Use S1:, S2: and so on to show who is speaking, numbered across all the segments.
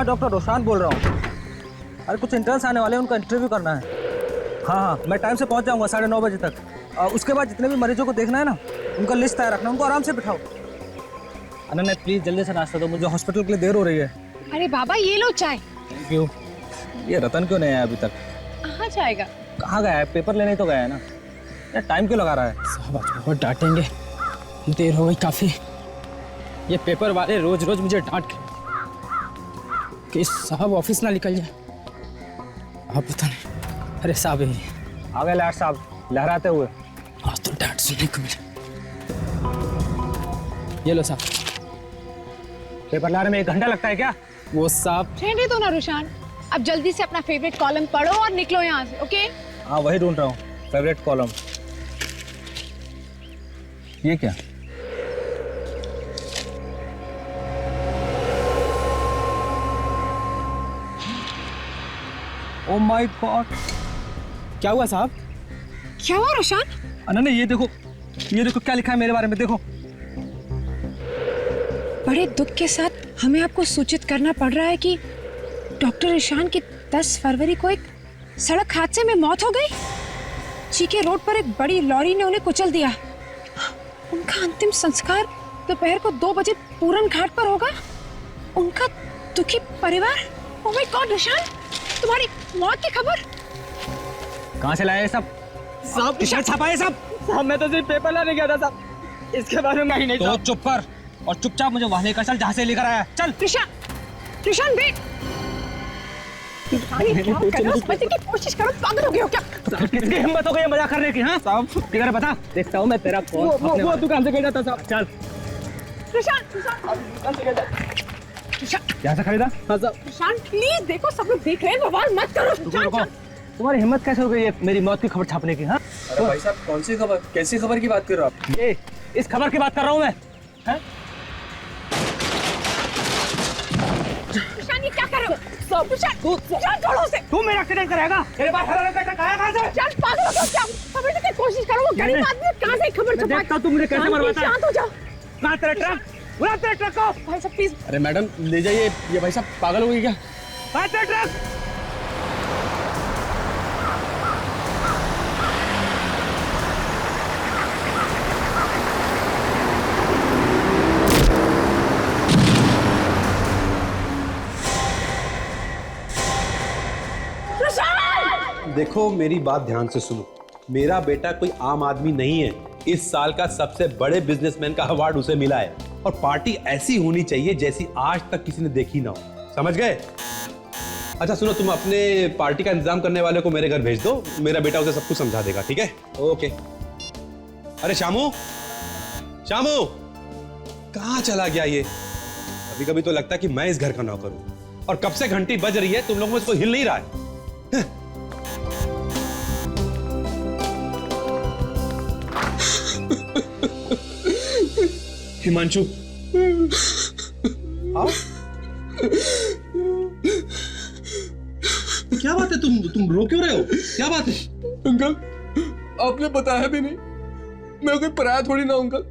S1: हाँ डॉक्टर रोशान बोल रहा हूँ। अरे कुछ इंटर्न्स आने वाले हैं, उनका इंटरव्यू करना है। हाँ, मैं टाइम से पहुँच जाऊँगा 9:30 बजे तक। उसके बाद जितने भी मरीजों को देखना है ना, उनका लिस्ट तैयार रखना, उनको आराम से बिठाओ। अनन्या प्लीज़ जल्दी से नाश्ता दो, मुझे हॉस्पिटल के लिए देर हो रही है।
S2: अरे बाबा ये लो चाय।
S1: Thank you. ये रतन क्यों नहीं आया अभी तक?
S2: कहाँ जाएगा?
S1: कहाँ गया है? पेपर लेने तो गया है ना। यार टाइम क्यों लगा रहा है?
S3: साहब आज बहुत डांटेंगे, देर हो गई काफी। ये पेपर वाले रोज रोज मुझे डांट कि साहब ऑफिस ना निकल जाए। आप पता नहीं। अरे साहब ये
S1: आ गए लाट साहब लहराते हुए।
S3: आज तो डांट सुनने को मिले। ये लो साहब।
S1: पेपर लाने में 1 घंटा लगता है क्या?
S3: वो साहब
S2: रहने दो ना रोशान, अब जल्दी से अपना फेवरेट कॉलम पढ़ो और निकलो यहाँ से, ओके?
S1: हाँ वही ढूंढ रहा हूँ, फेवरेट कॉलम। ये क्या? ओ माय गॉड,
S3: क्या हुआ साहब?
S2: क्या हुआ रोशान?
S1: अनन्या ये देखो क्या लिखा है मेरे बारे में, देखो।
S2: बड़े दुख के साथ हमें आपको सूचित करना पड़ रहा है कि डॉक्टर ईशान की 10 फरवरी को एक सड़क हादसे में मौत हो गई। चीके रोड पर एक बड़ी लॉरी ने उन्हें कुचल दिया। उनका अंतिम संस्कार दोपहर को 2 बजे पूरन घाट पर होगा। उनका दुखी परिवार। ओह माय गॉड ईशान, तुम्हारी मौत की खबर
S1: कहाँ से लाए ये सब?
S3: साहब
S1: टी-शर्ट छापा है सब?
S3: साहब मैं तो सिर्फ पेपर लाने गया था साहब, इसके बारे में ही नहीं।
S1: तो चुप कर और चुपचाप मुझे वहां लेकर चल जहाँ से लेकर आया। चल।
S2: ईशान वेट। क्या कर रहे हो? बचने की कोशिश करो, पागल हो गए हो क्या?
S1: तो किसकी हिम्मत हो गई मजाक करने की? हाँ साहब ठीक है बता, देखता हूँ मैं तेरा कौन।
S3: वो दुकान से गया था साहब।
S1: चल। यहाँ से खरीदा?
S3: हाँ साहब।
S2: ईशान प्लीज देखो, सब लोग देख रहे हैं, बवाल मत करो।
S1: रुको, तुम्हारी हिम्मत कैसे हो गई है मेरी मौत की खबर छापने की? हाँ
S4: भाई साहब कौन सी खबर, कैसी खबर की बात कर रहे हो आप?
S1: ये इस खबर की बात कर रहा हूँ मैं। हैं?
S2: ईशान ये क्या कर रहे हो? ईशान छोड़ो उसे।
S1: तू मेरा एक्सीडेंट कराएगा? तेरे पास हरा रहता है, कहाँ से?
S2: ईशान पागल हो गया क्या? समझने की कोशिश करो, वो गरीब आदमी है, कहाँ से खबर छुपा?
S1: देखता हूँ तुमने कैसे मरवाता है।
S2: शांत हो जाओ।
S1: कहाँ तेरा ट्रक? बुला तेरे ट्रक को।
S2: भाई साहब प्लीज।
S3: अरे मैडम ले जाइए, ये भाई साहब पागल हो गई क्या?
S1: कहाँ तेरा ट्रक?
S5: देखो मेरी बात ध्यान से सुनो, मेरा बेटा कोई आम आदमी नहीं है। इस साल का सबसे बड़े बिजनेसमैन का अवार्ड उसे मिला है और पार्टी ऐसी होनी चाहिए जैसी आज तक किसी ने देखी ना हो। समझ गए? अच्छा सुनो, तुम अपने पार्टी का इंतजाम करने वाले को मेरे घर भेज दो, मेरा बेटा उसे सब कुछ समझा देगा। ठीक है? ओके। अरे शामू, शामू कहाँ चला गया ये? कभी कभी तो लगता है कि मैं इस घर का नौकर हूं और कब से घंटी बज रही है, तुम लोगों में इसको हिल नहीं रहा है। हिमांशु, आओ। क्या बात है, तुम रो क्यों रहे हो? क्या बात है?
S4: अंकल आपने बताया भी नहीं, मैं कोई पराया थोड़ी ना अंकल,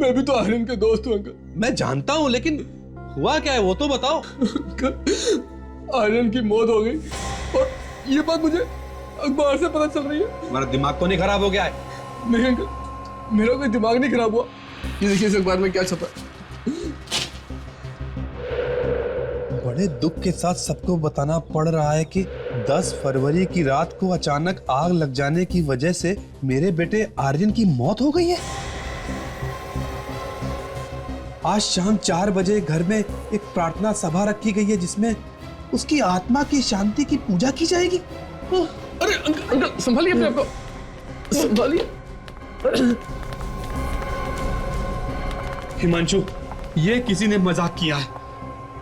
S4: मैं भी तो आर्यन के दोस्त हूँ अंकल।
S5: मैं जानता हूं, लेकिन हुआ क्या है वो तो बताओ।
S4: अंकल आर्यन की मौत हो गई और ये बात मुझे अखबार से पता चल रही है।
S5: तुम्हारा दिमाग तो नहीं खराब हो गया है?
S4: नहीं अंकल, मेरा कोई दिमाग नहीं खराब हुआ। ये देखिए इस अखबार में क्या छपा है।
S5: बड़े दुख के साथ सबको बताना पड़ रहा है कि 10 फरवरी की रात को अचानक आग लग जाने की वजह से मेरे बेटे आर्यन की मौत हो गई है। आज शाम 4 बजे घर में एक प्रार्थना सभा रखी गई है जिसमें उसकी आत्मा की शांति की पूजा की जाएगी।
S4: अरे अंकल संभालिए अपने आप को, संभालिए।
S5: हिमांशु, ये किसी ने मजाक किया है।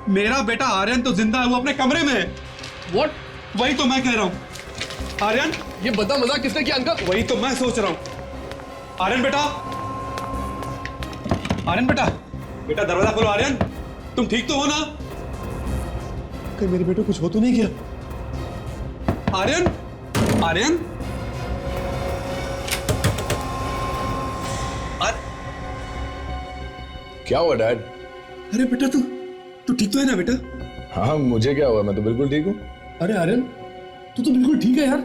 S5: मेरा बेटा आर्यन तो जिंदा है, वो अपने कमरे में है।
S4: व्हाट?
S5: वही तो मैं कह रहा हूं। आर्यन,
S4: ये बता मजाक किसने किया अंकल?
S5: वही तो मैं सोच रहा हूं। आर्यन बेटा, आर्यन बेटा, बेटा दरवाजा खोलो। आर्यन, तुम ठीक तो हो ना? कहीं मेरे बेटे कुछ हो तो नहीं गया? आर्यन, आर्यन,
S4: क्या हुआ डैड?
S5: अरे बेटा तू ठीक तो है ना बेटा?
S6: हाँ मुझे क्या हुआ, मैं तो बिल्कुल ठीक हूँ।
S4: अरे आर्यन, तू तो बिल्कुल ठीक है यार।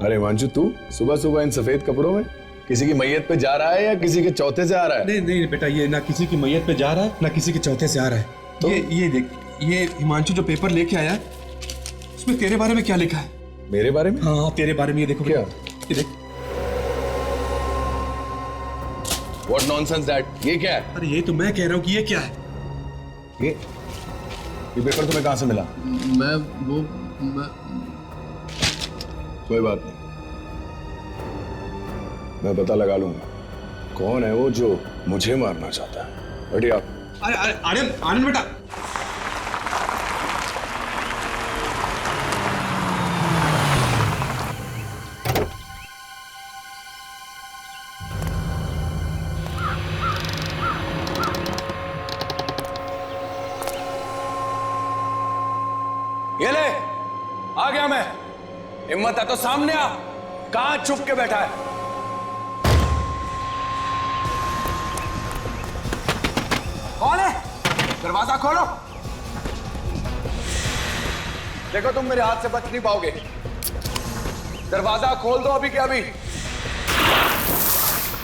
S6: अरे हिमांशु, तू सुबह सुबह इन सफेद कपड़ों में किसी की मैयत पे जा रहा है या किसी के चौथे से आ रहा है?
S5: नहीं नहीं बेटा, ये ना किसी की मैयत पे जा रहा है ना किसी के चौथे से आ रहा है।
S6: तो?
S5: ये देख, ये हिमांशु जो पेपर लेके आया उसमें तेरे बारे में क्या लिखा है?
S6: मेरे बारे में?
S5: हाँ तेरे बारे में। ये देखो
S6: क्या?
S5: ये देख।
S6: What nonsense डैड, ये क्या है?
S5: अरे ये तो मैं कह रहा हूँ कि ये क्या है।
S6: ये पेपर तुम्हें कहाँ से मिला?
S4: मैं
S6: कोई बात नहीं, मैं पता लगा लूंगा कौन है वो जो मुझे मारना चाहता है। बैठिए आप।
S5: अरे अरे आर्यन, आर्यन बेटा।
S6: ये ले, आ गया मैं। हिम्मत है तो सामने आ, कहां छुप के बैठा है? कौन है? दरवाजा खोलो। देखो तुम मेरे हाथ से बच नहीं पाओगे। दरवाजा खोल दो अभी के अभी।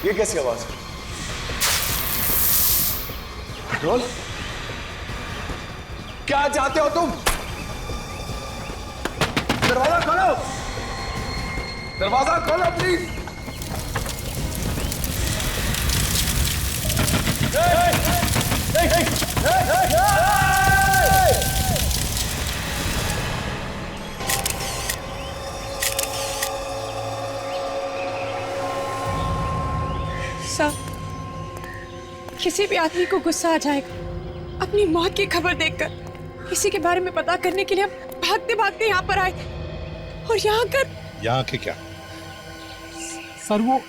S6: ये कैसी आवाज है? पेट्रोल? क्या चाहते हो तुम? दरवाजा खोलो, दरवाजा खोलो प्लीज।
S2: सर, किसी भी आदमी को गुस्सा आ जाएगा अपनी मौत की खबर देखकर। इसी के बारे में पता करने के लिए हम भागते भागते यहाँ पर आए और यहाँ
S7: के क्या?
S3: सर वो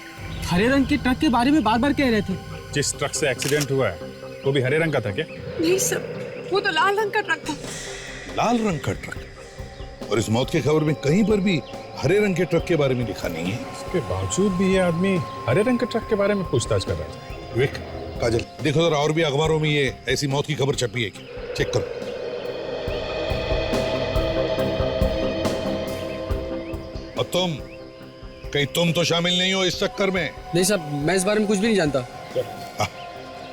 S3: हरे रंग के ट्रक के बारे में बार बार कह रहे थे।
S7: जिस ट्रक से एक्सीडेंट हुआ है वो भी हरे रंग का था क्या?
S2: नहीं सर, वो तो लाल रंग का ट्रक था।
S7: लाल रंग का ट्रक? और इस मौत की खबर में कहीं पर भी हरे रंग के ट्रक के बारे में लिखा नहीं है। इसके बावजूद भी ये आदमी हरे रंग के ट्रक के बारे में पूछताछ कर रहा था। विक, काजल देखो जरा, और भी अखबारों में ये ऐसी मौत की खबर छपी है क्या? चेक करो। और तुम, कहीं तुम तो शामिल नहीं हो इस चक्कर में?
S8: नहीं साहब, मैं इस बारे में कुछ भी नहीं जानता।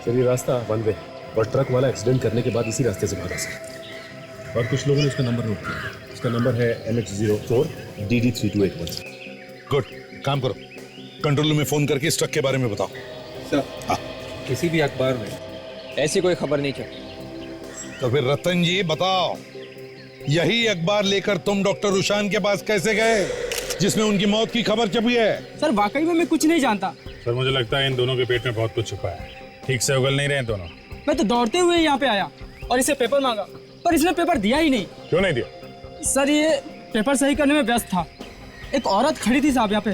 S9: सर ये रास्ता वन वे और ट्रक वाला एक्सीडेंट करने के बाद इसी रास्ते से भागा सर। और कुछ लोगों ने उसका नंबर नोट किया। उसका नंबर है MH04 DD3281।
S7: गुड, काम करो, कंट्रोल रूम में फोन करके इस ट्रक के बारे में बताओ।
S8: सर
S7: हाँ।
S8: किसी भी अखबार में ऐसी कोई खबर नहीं छपी।
S7: तो फिर रतन जी बताओ, यही अखबार लेकर तुम डॉक्टर रुशान के पास कैसे गए जिसमें उनकी मौत की खबर छपी है?
S3: सर वाकई में मैं कुछ नहीं जानता।
S9: सर मुझे लगता है इन दोनों के पेट में बहुत कुछ छुपा है, ठीक से उगल नहीं रहे दोनों।
S3: मैं तो दौड़ते हुए यहाँ पे आया और इसे पेपर मांगा, पर इसने पेपर दिया ही नहीं।
S9: क्यों नहीं दिया?
S3: सर ये पेपर सही करने में व्यस्त था। एक औरत खड़ी थी साहब यहाँ पे,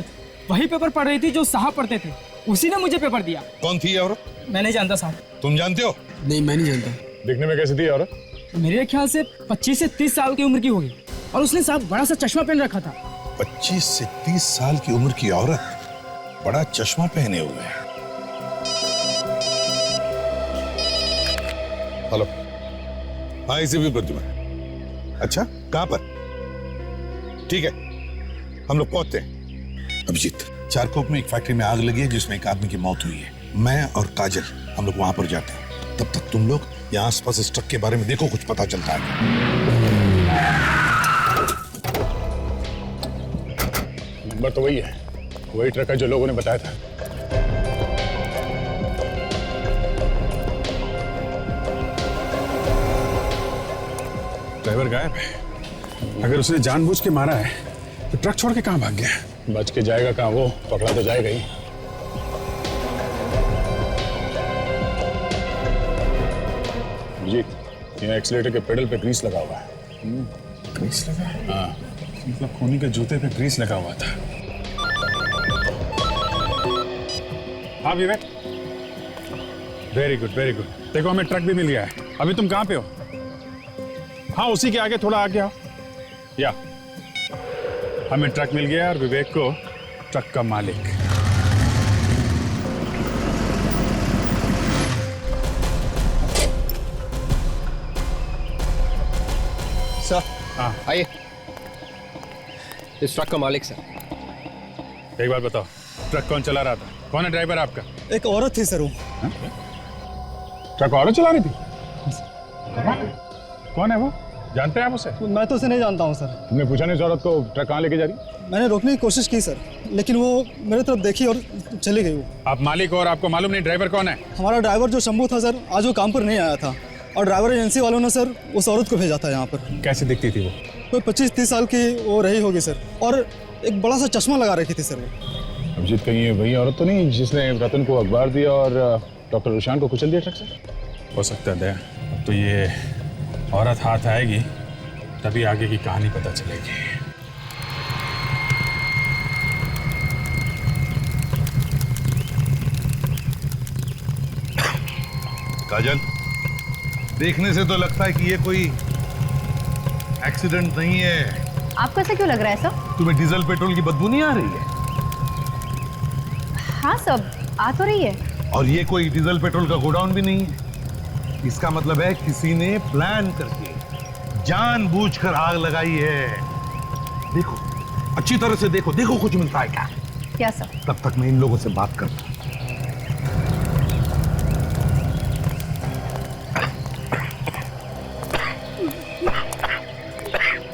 S3: वही पेपर पढ़ रही थी जो साहब पढ़ते थे, उसी ने मुझे पेपर दिया।
S7: कौन थी ये औरत?
S3: मैं नहीं जानता साहब।
S7: तुम जानते हो?
S8: नहीं, मैं नहीं जानता।
S9: दिखने में कैसी थी औरत?
S3: मेरे ख्याल से 25 से 30 साल की उम्र की होगी और उसने साहब बड़ा सा चश्मा पहन रखा था।
S7: 25 से 30 साल की उम्र की औरत, बड़ा चश्मा पहने हुए है। हेलो, हाँ इसी भी प्रतिमा। अच्छा, कहाँ पर? ठीक है, हम लोग पहुंचते हैं। अभिजीत, चारकोप में एक फैक्ट्री में आग लगी है जिसमें एक आदमी की मौत हुई है। मैं और काजल हम लोग वहां पर जाते हैं, तब तक तुम लोग यहाँ आसपास इस ट्रक के बारे में देखो, कुछ पता चलता है।
S9: नंबर तो वही है, वही ट्रक है जो लोगों ने बताया था। ड्राइवर गायब है। अगर उसने जानबूझ के मारा है तो ट्रक छोड़ के कहां भाग गया? बच के जाएगा कहां, वो पकड़ा तो जाएगा ही। जीत, यहाँ एक्सीलेटर के पेडल पे ग्रीस लगा हुआ है। ग्रीस लगा है? हाँ, मतलब खूनी के जूते पे ग्रीस लगा हुआ था। हाँ विवेक, वेरी गुड वेरी गुड। देखो हमें ट्रक भी मिल गया है। अभी तुम कहाँ पे हो? हाँ उसी के आगे थोड़ा आगे आओ। या हमें ट्रक मिल गया और विवेक को ट्रक का मालिक।
S8: सर
S9: हाँ
S8: आइए। इस ट्रक का मालिक सर।
S9: एक बात बताओ, ट्रक कौन चला रहा था? कौन है ड्राइवर आपका?
S10: एक औरत थी सर वो।
S9: ट्रक औरत चला रही थी? कौन है वो? जानते हैं आप उसे?
S10: मैं तो उसे नहीं जानता हूँ सर।
S9: तुमने पूछा नहीं उस औरत को ट्रक कहाँ लेके जा रही?
S10: मैंने रोकने की कोशिश की सर, लेकिन वो मेरे तरफ देखी और चली गई। वो
S9: आप मालिक हो और आपको मालूम नहीं ड्राइवर कौन है?
S10: हमारा ड्राइवर जो शंभू था सर, आज वो काम पर नहीं आया था और ड्राइवर एजेंसी वालों ने सर उस औरत को भेजा था यहाँ पर।
S9: कैसे दिखती थी वो?
S10: कोई 25-30 साल की वो रही होगी सर, और एक बड़ा सा चश्मा लगा रखी थी सर वो।
S9: अभिजीत, कहीं ये वही औरत तो नहीं जिसने रतन को अखबार दिया और डॉक्टर रुशान को कुचल दिया ट्रक से? हो सकता है। अब तो ये औरत हाथ आएगी तभी आगे की कहानी पता चलेगी।
S7: काजल, देखने से तो लगता है कि ये कोई एक्सीडेंट नहीं है।
S11: आपको ऐसा क्यों लग रहा है सर?
S7: तुम्हें डीजल पेट्रोल की बदबू नहीं आ रही है?
S11: हाँ सर, आ तो रही है।
S7: और ये कोई डीजल पेट्रोल का गोडाउन भी नहीं है। इसका मतलब है किसी ने प्लान करके जानबूझकर आग लगाई है। देखो, अच्छी तरह से देखो, देखो कुछ मिलता है क्या?
S11: क्या सर?
S7: तब तक मैं इन लोगों से बात करता हूं।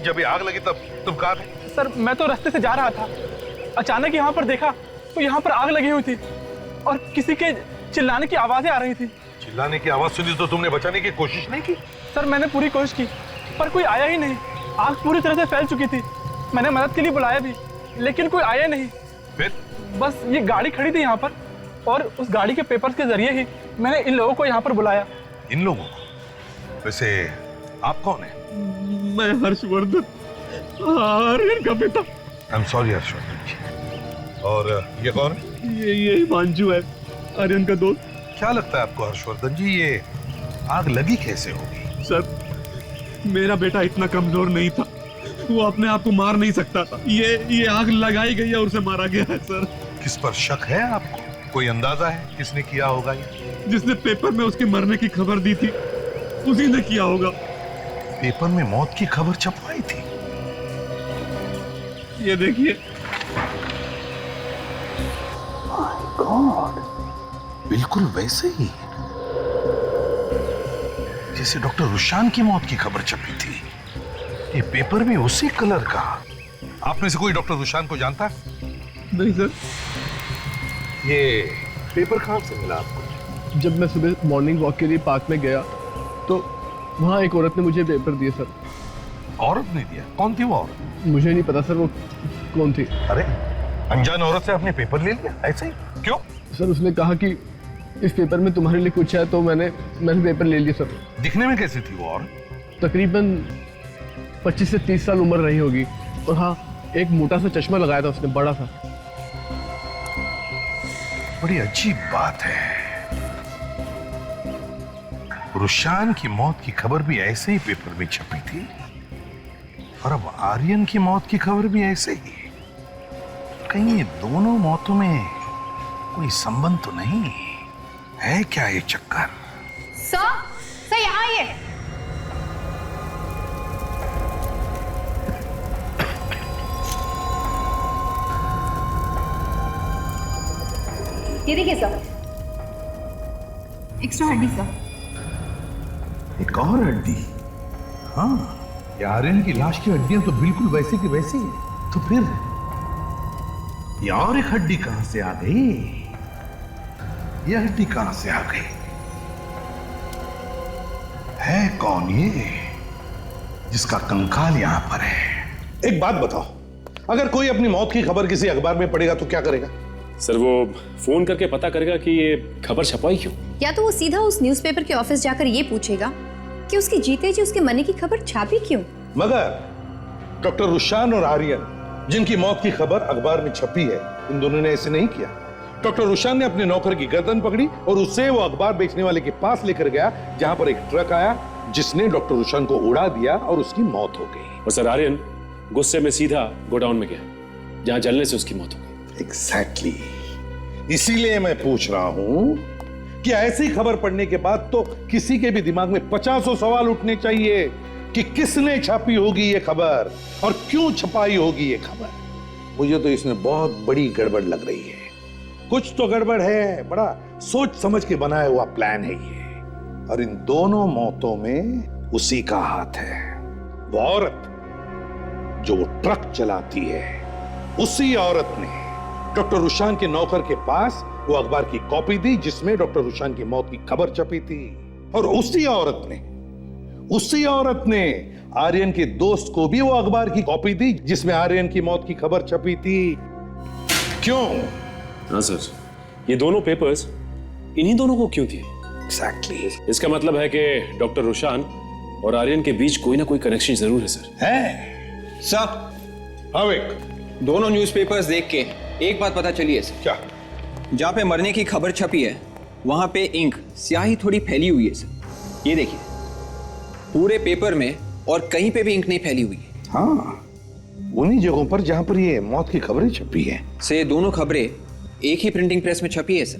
S7: जब ये आग लगी तब तुम कहाँ थे?
S12: सर मैं तो रास्ते से जा रहा था, अचानक यहाँ पर देखा तो यहाँ पर आग लगी हुई थी और किसी के चिल्लाने की आवाजें आ रही थी।
S7: चिल्लाने की आवाज सुनी तो तुमने बचाने की कोशिश नहीं की?
S12: सर मैंने पूरी कोशिश की पर कोई आया ही नहीं। आग पूरी तरह से फैल चुकी थी। मैंने मदद के लिए बुलाया भी लेकिन कोई आया नहीं।
S7: फिर?
S12: बस ये गाड़ी खड़ी थी यहाँ पर और उस गाड़ी के पेपर्स के जरिए ही मैंने इन लोगों को यहाँ पर बुलाया।
S7: इन लोगों को? वैसे आप कौन है?
S4: मैं हर्षवर्धन, आर्यन का पिता।
S7: आई एम सॉरी हर्षवर्धन जी। और ये कौन है?
S4: ये हिमांशु है, आर्यन का दोस्त।
S7: क्या लगता है आपको हर्षवर्धन जी, ये आग लगी कैसे होगी?
S4: सर मेरा बेटा इतना कमजोर नहीं था, वो अपने आप को मार नहीं सकता था। ये आग लगाई गई है और उसे मारा गया है सर।
S7: किस पर शक है आपको? कोई अंदाजा है किसने किया होगा ये?
S4: जिसने पेपर में उसके मरने की खबर दी थी उसी ने किया होगा।
S7: पेपर में मौत की खबर छपवाई थी?
S4: ये देखिए।
S7: गॉड, बिल्कुल वैसे ही जैसे डॉक्टर रुशान की मौत की खबर छपी थी। ये पेपर भी उसी कलर का। आप में से कोई डॉक्टर रुशान को जानता है?
S4: नहीं सर।
S7: ये पेपर कहां से मिला आपको?
S4: जब मैं सुबह मॉर्निंग वॉक के लिए पार्क में गया तो वहाँ एक औरत ने मुझे पेपर दिए सर।
S7: औरत ने दिया? कौन थी वो औरत?
S4: मुझे नहीं पता सर वो कौन थी।
S7: अरे, अनजान औरत से आपने पेपर ले लिया ऐसे ही? क्यों?
S4: सर उसने कहा कि इस पेपर में तुम्हारे लिए कुछ है तो मैंने पेपर ले लिया सर।
S7: दिखने में कैसी थी वो औरत?
S4: तकरीबन 25 से 30 साल उम्र रही होगी और हाँ, एक मोटा सा चश्मा लगाया था उसने, बड़ा सा।
S7: बड़ी अजीब बात है, रुशान की मौत की खबर भी ऐसे ही पेपर में छपी थी और अब आर्यन की मौत की खबर भी ऐसे ही। कहीं ये दोनों मौतों में कोई संबंध तो नहीं है क्या? ये चक्कर।
S11: सर यहाँ आइए। ये देखिए सर, एक्स्ट्रा हड्डी सर।
S7: एक और हड्डी? हाँ, ये आर्यन की लाश की हड्डियां तो बिल्कुल वैसी की वैसी है। तो फिर ये और एक हड्डी कहां से आ गई? ये हड्डी कहां से आ गई? है कौन ये जिसका कंकाल यहां पर है? एक बात बताओ, अगर कोई अपनी मौत की खबर किसी अखबार में पढ़ेगा तो क्या करेगा?
S13: सर वो फोन करके पता करेगा कि ये खबर छपवाई क्यों।
S11: या तो वो सीधा उस न्यूज़पेपर के ऑफिस जाकर ये पूछेगा कि उसके जीते जी उसके मरने की खबर छापी क्यों।
S7: मगर डॉक्टर रुशान और आर्यन जिनकी मौत की खबर अखबार में छपी है, इन दोनों ने ऐसे नहीं किया। डॉक्टर रुशान ने अपने नौकर की गर्दन पकड़ी और उससे वो अखबार बेचने वाले के पास लेकर गया जहां पर एक ट्रक आया जिसने डॉक्टर रुशान को उड़ा दिया और उसकी मौत हो गई।
S13: और सर आर्यन गुस्से में सीधा गोडाउन में गया जहां जलने से उसकी मौत हो गई।
S7: एग्जैक्टली, इसीलिए मैं पूछ रहा हूं कि ऐसी खबर पढ़ने के बाद तो किसी के भी दिमाग में 50 सवाल उठने चाहिए। कि किसने छापी होगी ये खबर और क्यों छपाई होगी ये खबर। मुझे तो इसमें बहुत बड़ी गड़बड़ लग रही है। कुछ तो गड़बड़ है, बड़ा सोच समझ के बनाया हुआ प्लान है ये। और इन दोनों मौतों में उसी का हाथ है। वो औरत जो वो ट्रक चलाती है, उसी औरत ने डॉक्टर रुशान के नौकर के पास वो अखबार की कॉपी दी जिसमें डॉक्टर रुशान की मौत की खबर छपी थी। और उसी औरत ने आर्यन के दोस्त को भी वो अखबार की कॉपी दी जिसमें आर्यन की मौत की खबर छपी थी। क्यों?
S13: हाँ सर, ये दोनों पेपर्स इन्हीं दोनों को क्यों दिए?
S7: एग्जैक्टली।
S13: इसका मतलब है कि डॉक्टर रुशान और आर्यन के बीच कोई ना कोई कनेक्शन जरूर है सर।
S7: है
S8: सर,
S7: अविक,
S8: दोनों न्यूज़पेपर्स देख के एक बात पता चली है सर।
S7: क्या?
S8: जहाँ पे मरने की खबर छपी है वहां पे इंक स्याही थोड़ी फैली हुई है सर। ये देखिए, पूरे पेपर में और कहीं पे भी इंक नहीं फैली हुई है।
S7: हाँ, उन्हीं जगहों पर जहां पर ये मौत की खबरें छपी हैं।
S8: से दोनों खबरें एक ही प्रिंटिंग प्रेस में छपी है सर।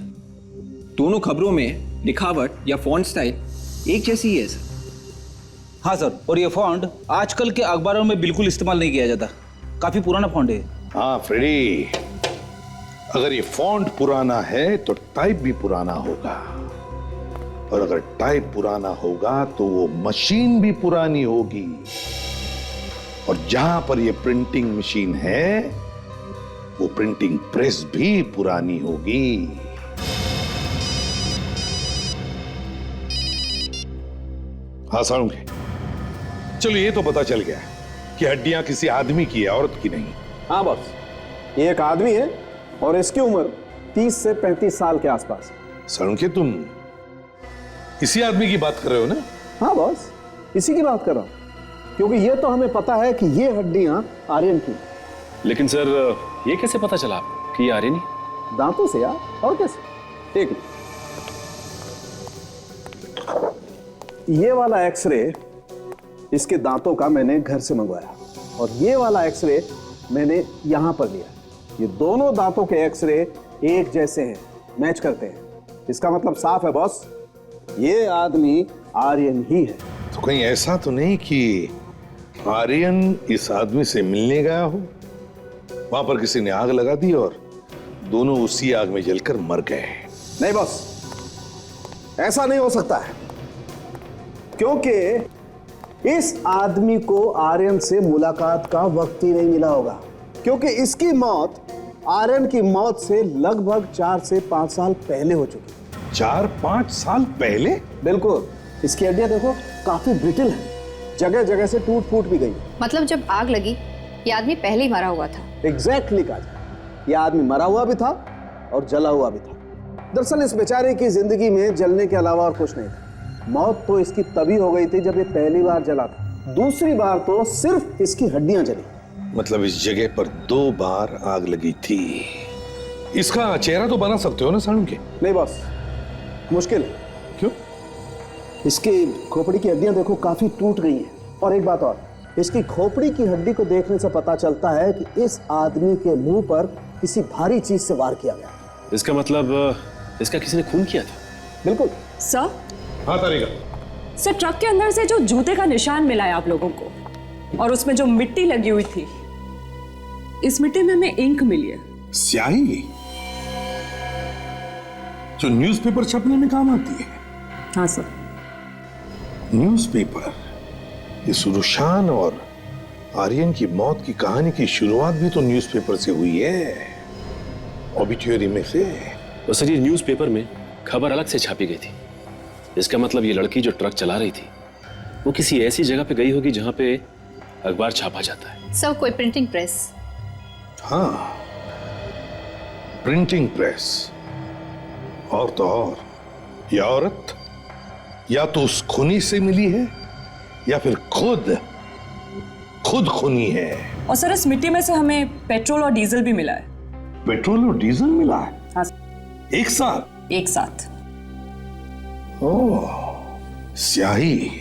S8: दोनों खबरों में लिखावट या फॉन्ट स्टाइल एक जैसी ही है सर।
S1: हाँ सर, और ये फॉन्ट आजकल के अखबारों में बिल्कुल इस्तेमाल नहीं किया जाता, काफी पुराना फॉन्ट है।
S7: हाँ फ्रेडी, अगर ये फॉन्ट पुराना है तो टाइप भी पुराना होगा, और अगर टाइप पुराना होगा तो वो मशीन भी पुरानी होगी, और जहां पर ये प्रिंटिंग मशीन है वो प्रिंटिंग प्रेस भी पुरानी होगी। हाँ साळुंखे, चलो ये तो पता चल गया कि हड्डियां किसी आदमी की है, औरत की नहीं।
S14: हाँ बॉस, ये एक आदमी है और इसकी उम्र 30 से 35 साल के आसपास।
S7: साळुंखे, तुम इसी आदमी की बात कर रहे हो ना?
S14: हाँ बॉस, इसी की बात कर रहा हूं, क्योंकि ये तो हमें पता है कि ये हड्डियां आर्यन की।
S13: लेकिन सर, ये कैसे पता चला कि ये आर्यन ही?
S14: दांतों से यार, और कैसे? ठीक, ये वाला एक्सरे इसके दांतों का मैंने घर से मंगवाया, और ये वाला एक्सरे मैंने यहां पर लिया। ये दोनों दांतों के एक्सरे एक जैसे हैं, मैच करते हैं। इसका मतलब साफ है बॉस, ये आदमी आर्यन ही है।
S7: तो कहीं ऐसा तो नहीं कि आर्यन इस आदमी से मिलने गया हो, वहां पर किसी ने आग लगा दी और दोनों उसी आग में जलकर मर गए?
S14: नहीं बॉस, ऐसा नहीं हो सकता है, क्योंकि इस आदमी को आर्यन से मुलाकात का वक्त ही नहीं मिला होगा, क्योंकि इसकी मौत आर्यन की मौत से लगभग 4 से 5 साल पहले हो चुकी।
S7: 4-5 साल पहले?
S14: बिल्कुल। इसकी हड्डियां देखो, काफी ब्रिटल है, जगह जगह से टूट फूट भी गई।
S11: मतलब जब आग लगी ये आदमी पहले ही मरा हुआ था?
S14: एग्जैक्टली काजल, ये आदमी मरा हुआ भी था और जला हुआ भी था। दरअसल इस बेचारे की जिंदगी में जलने के अलावा और कुछ नहीं था। मौत तो इसकी तभी हो गई थी जब ये पहली बार जला था, दूसरी बार तो सिर्फ इसकी हड्डियां जली।
S7: मतलब इस जगह पर 2 बार आग लगी थी। इसका चेहरा तो बना सकते हो ना साळुंखे?
S14: नहीं बॉस, मुश्किल है।
S7: क्यों?
S14: इसकी खोपड़ी की हड्डियां देखो, काफी टूट गई हैं। और एक बात और, इसकी खोपड़ी की हड्डी को देखने से पता चलता है कि इस आदमी के मुंह पर किसी भारी चीज से वार किया गया।
S13: इसका मतलब इसका किसी ने खून किया था?
S14: बिल्कुल।
S15: सर?
S7: हाँ तारिका।
S15: सर, ट्रक के अंदर से जो जूते का निशान मिला है आप लोगों को, और उसमें जो मिट्टी लगी हुई थी, इस मिट्टी में हमें इंक मिली है।
S7: स्याही जो न्यूज़पेपर छपने में काम आती है?
S15: हाँ सर।
S7: न्यूज़पेपर? इस रुशान और आर्यन की मौत की कहानी की शुरुआत भी तो न्यूज़पेपर से हुई है, ऑबिट्यूरी में से।
S13: तो सर, ये न्यूज़पेपर में खबर अलग से छापी गई थी। इसका मतलब ये लड़की जो ट्रक चला रही थी वो किसी ऐसी जगह पे गई होगी जहां पे अखबार छापा जाता है।
S11: सब कोई प्रिंटिंग प्रेस?
S7: हाँ, प्रिंटिंग प्रेस। और तो और ये औरत या तो उस खूनी से मिली है या फिर खुद खूनी है।
S15: और सर, इस मिट्टी में से हमें पेट्रोल और डीजल भी मिला है।
S7: पेट्रोल और डीजल मिला है?
S15: हाँ।
S7: एक साथ?
S15: एक साथ।
S7: ओह, स्याही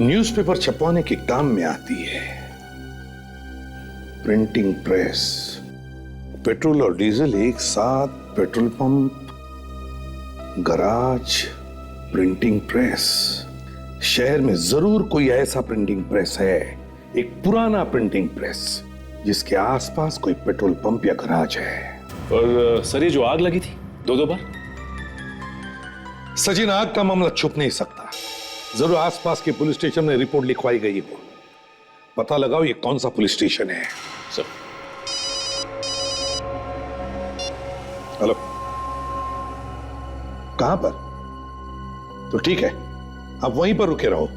S7: न्यूज़पेपर छपवाने के काम में आती है। प्रिंटिंग प्रेस, पेट्रोल और डीजल एक साथ, petrol pump, garage, printing press. शहर में जरूर कोई ऐसा प्रिंटिंग प्रेस है, एक पुराना प्रिंटिंग प्रेस जिसके आसपास कोई पेट्रोल पंप या गैराज है।
S13: और सर ये जो आग लगी थी 2-2 बार,
S7: सचिन आग का मामला छुप नहीं सकता। जरूर आसपास के पुलिस स्टेशन में रिपोर्ट लिखवाई गई हो। पता लगाओ ये कौन सा पुलिस स्टेशन है।
S13: सर
S7: हेलो, कहां पर? तो ठीक है, आप वहीं पर रुके रहो।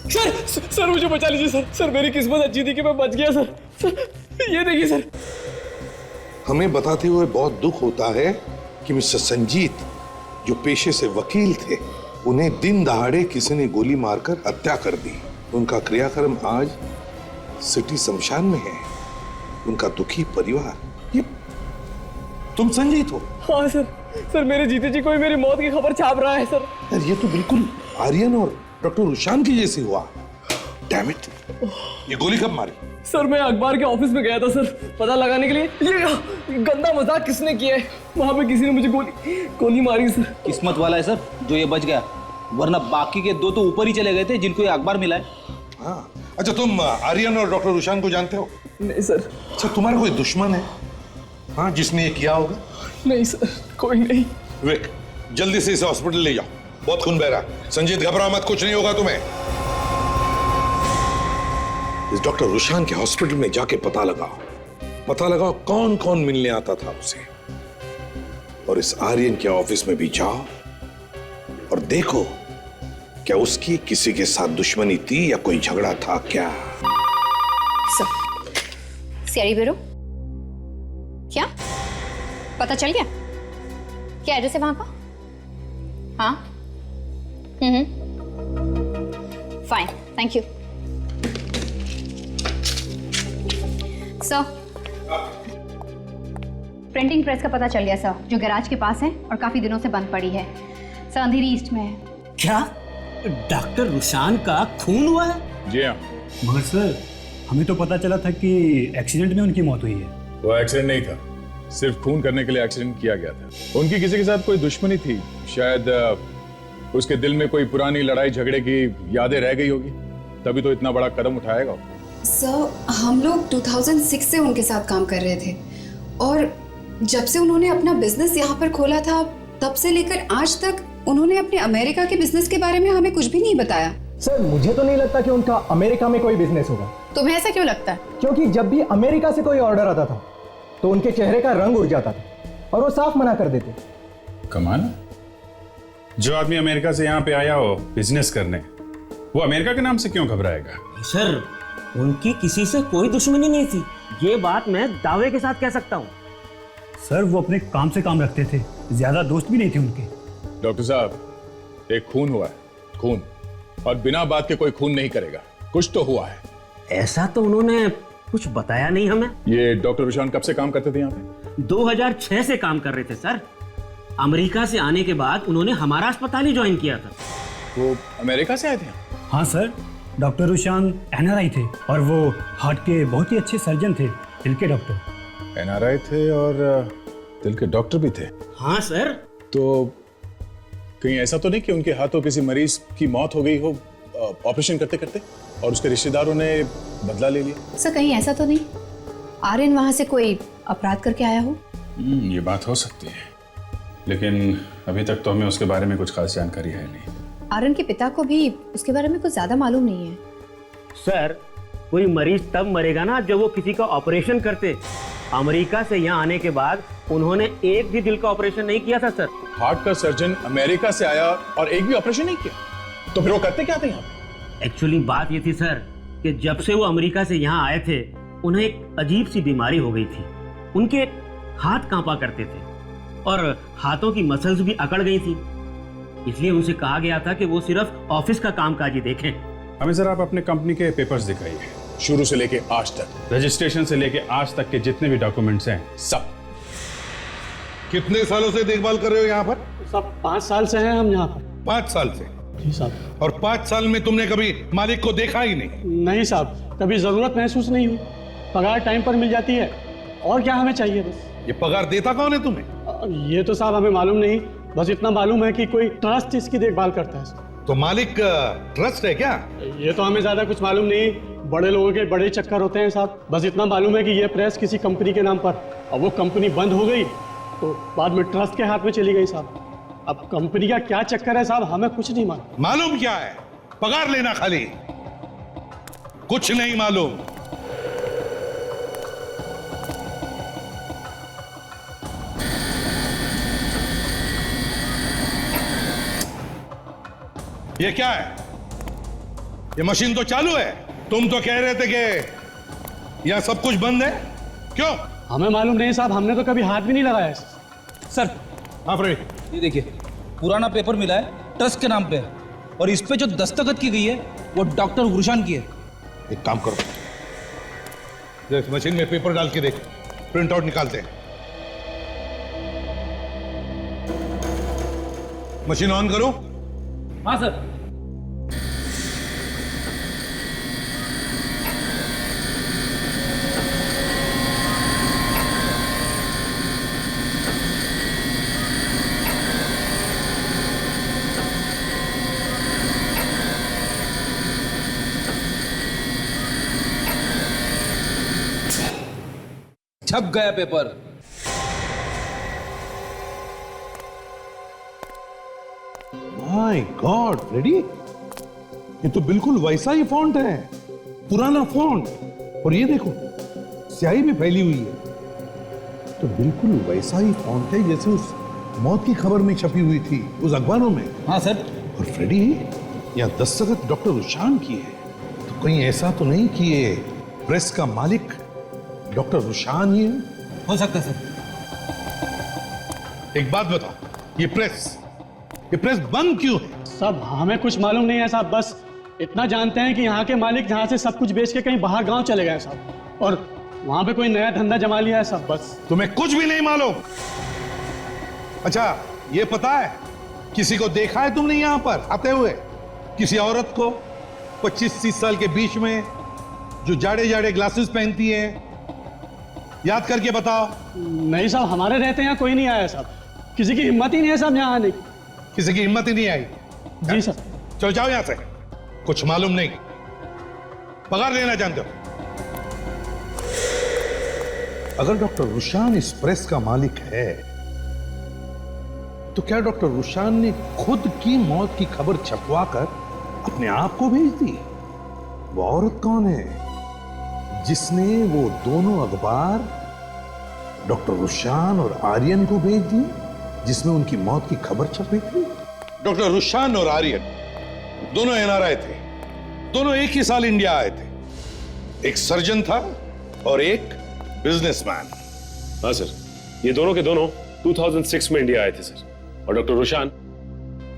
S12: सर मुझे बचा लीजिए सर। सर मेरी किस्मत अच्छी थी कि मैं बच गया सर। ये देखिए सर।
S7: हमें बताते हुए बहुत दुख होता है कि मिस्टर संजीत, जो पेशे से वकील थे, उन्हें दिन दहाड़े किसी ने गोली मारकर हत्या कर दी। उनका क्रियाक्रम आज सिटी शमशान में है। उनका दुखी परिवार। ये तुम संजीत हो?
S12: हाँ सर। सर मेरे जीते जी कोई मेरी मौत की खबर छाप रहा है सर।
S7: यार ये तो बिल्कुल आर्यन और डॉक्टर रुशान की जैसी हुआ। डैम इट, ये गोली कब मारी?
S12: सर मैं अखबार के ऑफिस में गया था सर, पता लगाने के लिए ये गंदा मजाक किसने किया है। वहां पे किसी ने मुझे गोली मारी सर।
S1: किस्मत वाला है सर जो ये बच गया, वरना बाकी के 2 तो ऊपर ही चले गए थे जिनको ये अखबार मिला है।
S7: हाँ, अच्छा तुम आर्यन और डॉक्टर रुशान को जानते हो?
S12: नहीं सर।
S7: अच्छा तुम्हारा कोई दुश्मन है हाँ जिसने ये किया होगा?
S12: नहीं सर, कोई नहीं।
S7: विवेक, जल्दी से इसे हॉस्पिटल ले जाओ, बहुत खून बह रहा। संजीत घबरा मत, कुछ नहीं होगा तुम्हें। इस डॉक्टर रुशान के हॉस्पिटल में जाके पता लगाओ कौन कौन मिलने आता था उसे। और इस आर्यन के ऑफिस में भी जाओ और देखो क्या उसकी किसी के साथ दुश्मनी थी या कोई झगड़ा था क्या।
S11: सीआईडी ब्यूरो, क्या पता चल गया? क्या एड्रेस है वहां का? हाँ, fine, thank you sir. Printing press का पता चल गया सर, जो गैराज के पास है और काफी दिनों से बंद पड़ी है सर, अंधेरी ईस्ट में है।
S16: क्या डॉक्टर रुशान का खून हुआ है?
S9: जी हाँ।
S10: मगर सर हमें तो पता चला था कि एक्सीडेंट में उनकी मौत हुई है।
S9: वो एक्सीडेंट नहीं था, सिर्फ खून करने के लिए एक्सीडेंट किया गया था। उनकी किसी के साथ कोई दुश्मनी थी, शायद उसके दिल में कोई पुरानी लड़ाई झगड़े की यादें रह गई होगी, तभी तो इतना बड़ा कदम उठाएगा।
S2: सर हम लोग 2006 से उनके साथ काम कर रहे थे और जब से उन्होंने अपना बिजनेस यहाँ पर खोला था तब से लेकर आज तक उन्होंने अपने अमेरिका के बिजनेस के बारे में हमें कुछ भी नहीं बताया।
S12: सर मुझे तो नहीं लगता कि उनका अमेरिका में कोई बिजनेस होगा।
S11: तुम्हें ऐसा क्यों लगता है?
S12: क्योंकि जब भी अमेरिका से कोई ऑर्डर आता था तो उनके चेहरे का रंग उड़ जाता था और वो साफ मना कर देते।
S9: कमाल है, जो आदमी अमेरिका से यहाँ पे आया हो बिजनेस करने, वो अमेरिका के नाम से क्यों घबराएगा?
S16: सर उनकी किसी से कोई दुश्मनी नहीं थी, ये बात मैं दावे के साथ कह सकता हूँ।
S10: सर वो अपने काम से काम रखते थे, ज्यादा दोस्त भी नहीं थे उनके।
S9: डॉक्टर साहब, एक खून हुआ है, खून, और बिना बात के कोई खून नहीं करेगा, कुछ तो हुआ है।
S16: ऐसा तो उन्होंने कुछ बताया नहीं हमें।
S9: ये डॉक्टर रुशान कब से काम करते थे यहाँ पे?
S16: 2006 से काम कर रहे थे सर। अमेरिका से आने के बाद उन्होंने हमारा अस्पताल ही ज्वाइन किया था।
S9: वो अमेरिका से आए थे?
S10: हाँ सर, डॉक्टर रुशान NRI थे और वो हार्ट के बहुत ही अच्छे सर्जन थे, दिल के डॉक्टर।
S9: NRI थे और दिल के डॉक्टर भी थे?
S16: हाँ सर।
S9: तो कहीं ऐसा तो नहीं कि उनके हाथों किसी मरीज की मौत हो गई हो ऑपरेशन करते करते और उसके रिश्तेदारों ने बदला ले लिया?
S11: सर कहीं ऐसा तो नहीं आर्यन वहां से कोई अपराध करके आया हो?
S9: ये बात हो सकती है, लेकिन अभी तक तो हमें उसके बारे में कुछ खास जानकारी है नहीं।
S11: आर्यन के पिता को भी उसके बारे में कुछ ज्यादा मालूम नहीं है।
S16: सर कोई मरीज तब मरेगा ना जब वो किसी का ऑपरेशन करते। अमेरिका से यहाँ आने के बाद उन्होंने एक भी दिल का ऑपरेशन नहीं किया था सर।
S9: हार्ट का सर्जन अमेरिका से आया और एक भी ऑपरेशन नहीं किया, तो फिर वो करते क्या थे यहाँ पे?
S16: एक्चुअली बात ये थी सर कि जब से वो अमेरिका से यहाँ आए थे उन्हें एक अजीब सी बीमारी हो गई थी। उनके हाथ कांपा करते थे और हाथों की मसल्स भी अकड़ गई थी, इसलिए उनसे कहा गया था कि वो सिर्फ ऑफिस का कामकाज ही देखें।
S9: हमें जरा आप अपने कंपनी के पेपर्स दिखाइए, शुरू से लेके आज तक, रजिस्ट्रेशन से लेके आज तक के जितने भी डॉक्यूमेंट्स हैं सब।
S7: कितने सालों से देखभाल कर रहे हो यहाँ पर?
S12: सब 5 साल से हैं हम यहाँ पर।
S7: 5 साल से?
S12: जी साहब।
S7: और 5 साल में तुमने कभी मालिक को देखा ही नहीं?
S12: नहीं साहब, कभी जरूरत महसूस नहीं हुई। पगार टाइम पर मिल जाती है, और क्या हमें चाहिए बस।
S7: ये पगार देता कौन है तुम्हें?
S12: ये तो साहब हमें मालूम नहीं, बस इतना मालूम है कि कोई ट्रस्ट इसकी देखभाल करता है।
S7: तो मालिक ट्रस्ट है क्या?
S12: ये तो हमें ज्यादा कुछ मालूम नहीं, बड़े लोगों के बड़े चक्कर होते हैं साहब। बस इतना मालूम है कि ये प्रेस किसी कंपनी के नाम पर, अब वो कंपनी बंद हो गई तो बाद में ट्रस्ट के हाथ में चली गई साहब। अब कंपनी का क्या चक्कर है साहब, हमें कुछ नहीं मालूम।
S7: मालूम क्या है? पगार लेना खाली, कुछ नहीं मालूम। ये क्या है? ये मशीन तो चालू है। तुम तो कह रहे थे कि यहां सब कुछ बंद है, क्यों?
S12: हमें मालूम नहीं साहब, हमने तो कभी हाथ भी नहीं लगाया।
S1: सर
S7: हाँ फ्रेडी,
S1: ये देखिए पुराना पेपर मिला है, ट्रस्ट के नाम पे है, और इस पे जो दस्तखत की गई है वो डॉक्टर गुरशान की है।
S7: एक काम करो, इस मशीन में पेपर डाल के देख, प्रिंट आउट निकालते हैं। मशीन ऑन करो।
S1: हाँ सर। छप गया पेपर।
S7: माय गॉड फ्रेडी, ये तो बिल्कुल वैसा ही फॉन्ट है, पुराना फॉन्ट। और ये देखो स्याही भी फैली हुई है, तो बिल्कुल वैसा ही फॉन्ट है जैसे उस मौत की खबर में छपी हुई थी उस अखबारों में।
S1: हाँ सर।
S7: और फ्रेडी, यहाँ दस्तखत डॉक्टर रुशान की है, तो कहीं ऐसा तो नहीं कि ये प्रेस का मालिक डॉक्टर रुशान ही है?
S1: हो सकता है सर।
S7: एक बात बताओ, ये प्रेस बंद क्यों है?
S12: सब हमें कुछ मालूम नहीं है साहब, बस इतना जानते हैं कि यहाँ के मालिक यहाँ से सब कुछ बेच के कहीं बाहर गांव चले गए साहब, और वहां पे कोई नया धंधा जमा लिया है साहब। बस
S7: तुम्हें कुछ भी नहीं मालूम? अच्छा ये पता है, किसी को देखा है तुमने यहाँ पर आते हुए? किसी औरत को 25-30 साल के बीच में, जो जाड़े जाड़े ग्लासेस पहनती है? याद करके बताओ।
S12: नहीं साहब, हमारे रहते यहाँ कोई नहीं आया साहब, किसी की हिम्मत ही नहीं है साहब यहाँ आने की।
S7: किसी की हिम्मत ही नहीं आई?
S12: जी सर।
S7: चलो जाओ यहां से, कुछ मालूम नहीं, पगार लेना जानते हो। अगर डॉक्टर रुशान इस प्रेस का मालिक है, तो क्या डॉक्टर रुशान ने खुद की मौत की खबर छपवा कर अपने आप को भेज दी? वो औरत कौन है जिसने वो दोनों अखबार डॉक्टर रुशान और आर्यन को भेज दिए, जिसमें उनकी मौत की खबर छपी थी? डॉक्टर रुशान और आर्यन दोनों एनआरआई थे, दोनों एक ही साल इंडिया आए थे। एक सर्जन था और एक बिजनेसमैन।
S13: हाँ सर, ये दोनों के दोनों 2006 में इंडिया आए थे सर। और डॉक्टर रुशान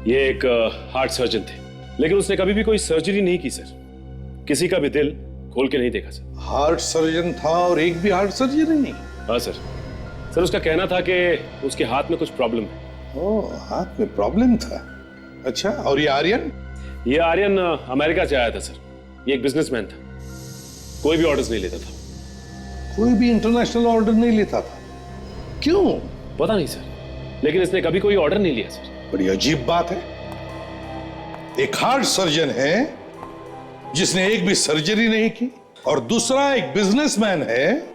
S13: ये एक हार्ट सर्जन थे, लेकिन उसने कभी भी कोई सर्जरी नहीं की सर, किसी का भी दिल खोल के नहीं देखा सर।
S7: हार्ट सर्जन था और एक भी हार्ट सर्जरी नहीं?
S13: हाँ सर। सर उसका कहना था कि उसके हाथ में कुछ प्रॉब्लम है।
S7: ओह, हाथ में प्रॉब्लम था। अच्छा, और ये आर्यन?
S13: ये आर्यन अमेरिका से आया था सर, ये एक बिजनेसमैन था, कोई भी ऑर्डर्स नहीं लेता था।
S7: कोई भी इंटरनेशनल ऑर्डर नहीं लेता था? क्यों?
S13: पता नहीं सर, लेकिन इसने कभी कोई ऑर्डर नहीं लिया सर।
S7: बड़ी अजीब बात है, एक हार्ट सर्जन है जिसने एक भी सर्जरी नहीं की, और दूसरा एक बिजनेसमैन है